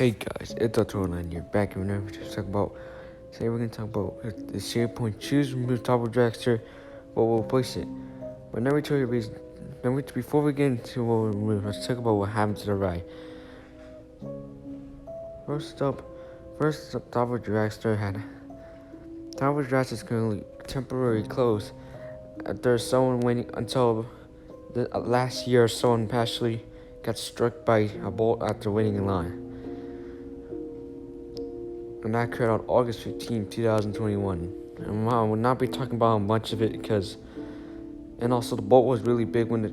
Hey guys, it's Untitled here, back in whenever to talk about. Today we're gonna talk about the Cedar Point choose remove top of Dragster, what will replace it. But let me tell you the reason. Before we get into what we'll remove, let's talk about what happened to the ride. First up, top of Dragster is currently temporarily closed. There's someone waiting until last year. Someone actually got struck by a bolt after waiting in line. And that occurred on August 15, 2021. And I will not be talking about much of it and also the bolt was really big when the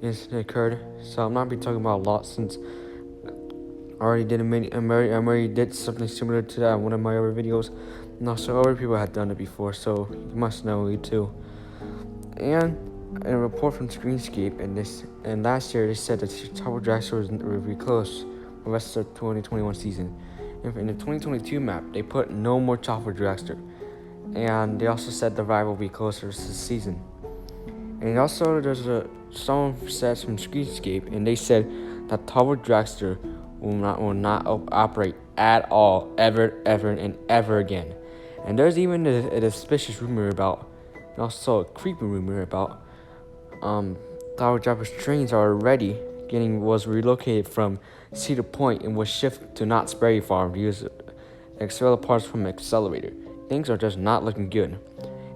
incident occurred. So I'm not be talking about a lot since I already did something similar to that in one of my other videos. And also other people had done it before, so you must know it too. And a report from Screenscape and last year they said that Tower Dragster was reclosed for the rest of the 2021 season. In the 2022 map, they put no more Tower Dragster, and they also said the ride will be closer this season. And also, someone said from Screenscape, and they said that Tower Dragster will not operate at all, ever again. And there's even a suspicious rumor about, and also a creepy rumor about, Tower Dragster's trains are already was relocated from Cedar Point and was shifted to Knott's Berry Farm to use extract parts from the accelerator. Things are just not looking good.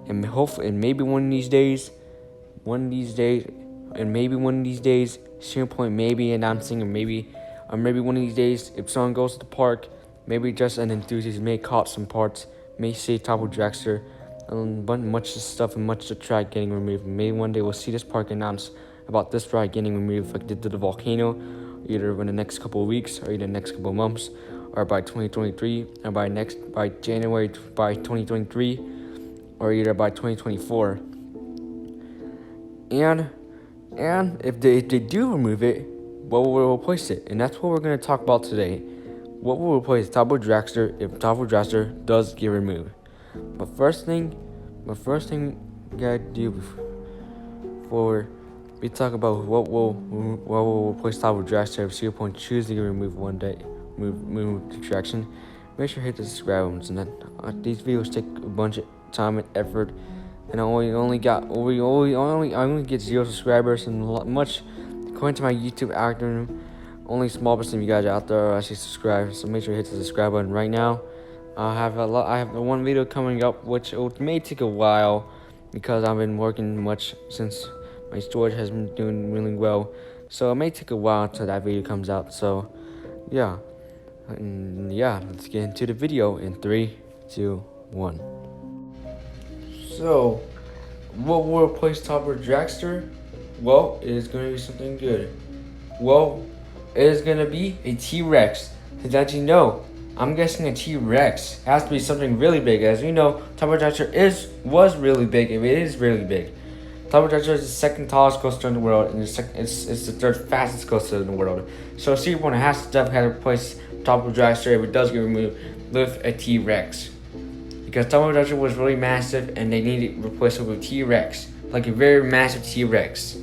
And hopefully, and maybe one of these days, Cedar Point may be announcing, or maybe one of these days, if someone goes to the park, maybe just an enthusiast may caught some parts, may see Tower Dragster, and much of the stuff and much of the track getting removed. Maybe one day we'll see this park announce about this ride getting removed, like they did the volcano, either in the next couple of weeks, or either the next couple of months, or by 2023, or by January 2023, or either by 2024. And if they do remove it, what will replace it? And that's what we're gonna talk about today. What will replace Tower Dragster if Tower Dragster does get removed? But first thing we gotta do before we talk about what will replace Tower Dragster if Cedar Point chooses to get removed one day, move the attraction. Make sure to hit the subscribe buttons, and then these videos take a bunch of time and effort, and I only get 0 subscribers, and much according to my YouTube algorithm, only a small percent of you guys out there are actually subscribed. So make sure to hit the subscribe button right now. I have one video coming up, which may take a while because I've been working much since my storage has been doing really well. So it may take a while until that video comes out. So yeah, let's get into the video in 3, 2, 1. So what will replace Tower Dragster? Well, it is going to be something good. Well, it is going to be a T-Rex. Did you know? I'm guessing a T-Rex has to be something really big. As we know, Tower Dragster was really big. It is really big. Tower Dragster is the second tallest coaster in the world, and it's the third fastest coaster in the world. So Cedar Point has to definitely have to replace Tower Dragster if it does get removed with a T-Rex. Because Tower Dragster was really massive, and they need to replace it with a T-Rex, like a very massive T-Rex.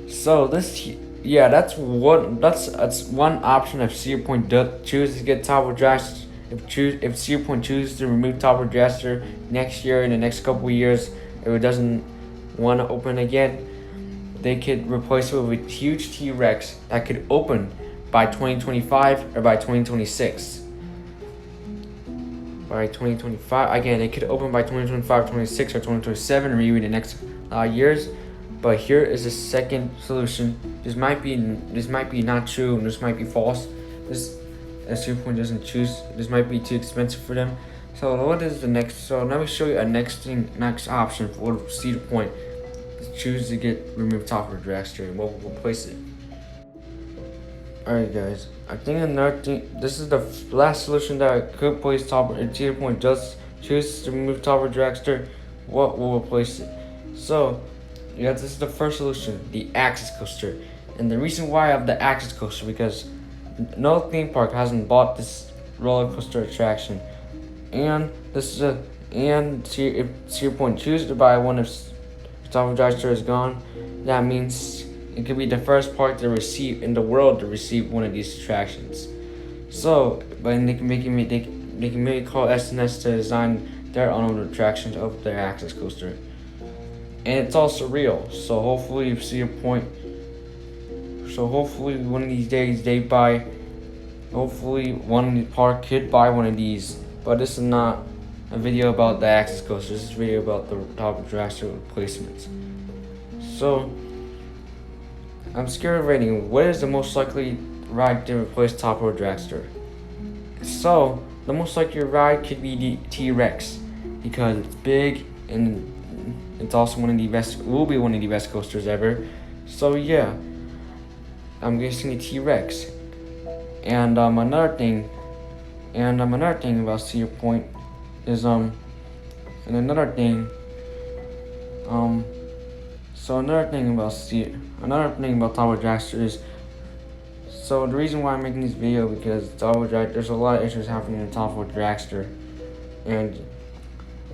So that's one option if Cedar Point chooses to get Tower Dragster. If Cedar Point chooses to remove Tower Dragster next year, in the next couple of years, if it doesn't want to open again, they could replace it with a huge T-Rex that could open by 2025 or by 2026. By 2025, again, it could open by 2025, 26, or 2027, or even the next years. But here is the second solution. This might be not true, and this might be false. Cedar Point doesn't choose. This might be too expensive for them. So what is the next? So let me show you a next option for Cedar Point to choose to get remove Tower Dragster and what will replace it. Alright guys, I think another thing. This is the last solution that could replace if Cedar Point does choose to remove Tower Dragster. What will replace it? So this is the first solution, the Axis Coaster. And the reason why I have the Axis Coaster because no theme park hasn't bought this roller coaster attraction. And if Cedar Point chooses to buy one if Tower Dragster is gone, that means it could be the first park in the world to receive one of these attractions. So, but they can make it call SNS to design their own attractions of their access coaster, and it's all surreal. So hopefully, you see a point. So hopefully, one of these days they buy. Hopefully, one park could buy one of these. But this is not a video about the access coaster. This is a video about the top of Dragster replacements. So, I'm scared of rating. What is the most likely ride to replace Top Road Dragster? So, the most likely ride could be the T-Rex because it's big and it's also will be one of the best coasters ever. So yeah, I'm guessing the T-Rex. And another thing about Cedar Point is so another thing about Tower Dragster is, so the reason why I'm making this video because there's a lot of issues happening in Tower Dragster, and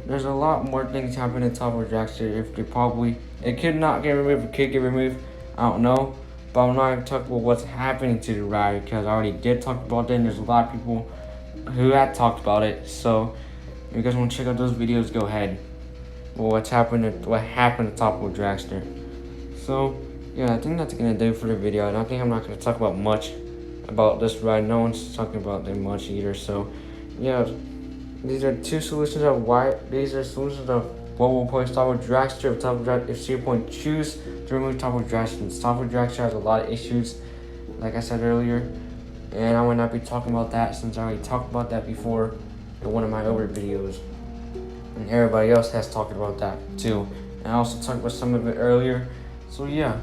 there's a lot more things happening in Tower Dragster. It could not get removed, it could get removed, I don't know. But I'm not going to talk about what's happening to the ride because I already did talk about it, and there's a lot of people who had talked about it. So if you guys want to check out those videos, go ahead. Well, what happened to Top of Dragster. So yeah, I think that's gonna do for the video. And I think I'm not gonna talk about much about this ride. No one's talking about it much either. So yeah, these are solutions of what will place Top of Dragster if Cedar Point choose to remove Top of Dragster. Top of Dragster has a lot of issues, like I said earlier, and I will not be talking about that since I already talked about that before in one of my other videos, and everybody else has talked about that too. And I also talked about some of it earlier. So yeah,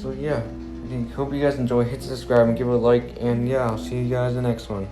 I hope you guys enjoy. Hit subscribe and give it a like, and yeah, I'll see you guys in the next one.